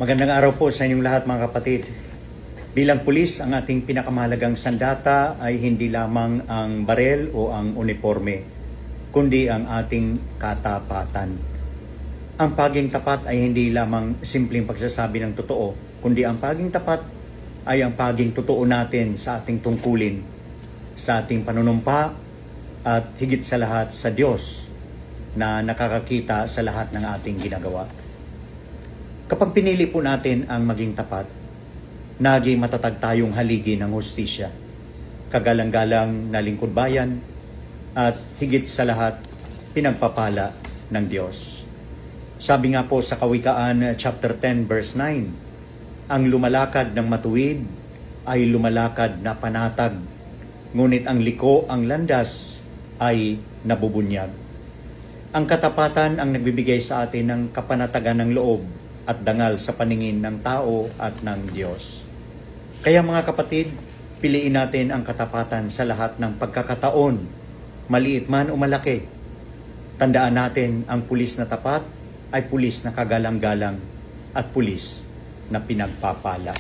Magandang araw po sa inyong lahat mga kapatid. Bilang pulis, ang ating pinakamahalagang sandata ay hindi lamang ang barel o ang uniforme, kundi ang ating katapatan. Ang pagiging tapat ay hindi lamang simpleng pagsasabi ng totoo, kundi ang pagiging tapat ay ang pagiging totoo natin sa ating tungkulin, sa ating panunumpa, at higit sa lahat sa Diyos na nakakakita sa lahat ng ating ginagawa. Kapag pinili po natin ang maging tapat, naging matatag tayong haligi ng hustisya, kagalang-galang na lingkod bayan, at higit sa lahat, pinagpapala ng Diyos. Sabi nga po sa Kawikaan chapter 10 verse 9, ang lumalakad ng matuwid ay lumalakad na panatag, ngunit ang liko, ang landas, ay nabubunyag. Ang katapatan ang nagbibigay sa atin ng kapanatagan ng loob at dangal sa paningin ng tao at ng Diyos. Kaya mga kapatid, piliin natin ang katapatan sa lahat ng pagkakataon, maliit man o malaki. Tandaan natin ang pulis na tapat ay pulis na kagalang-galang at pulis na pinagpapala.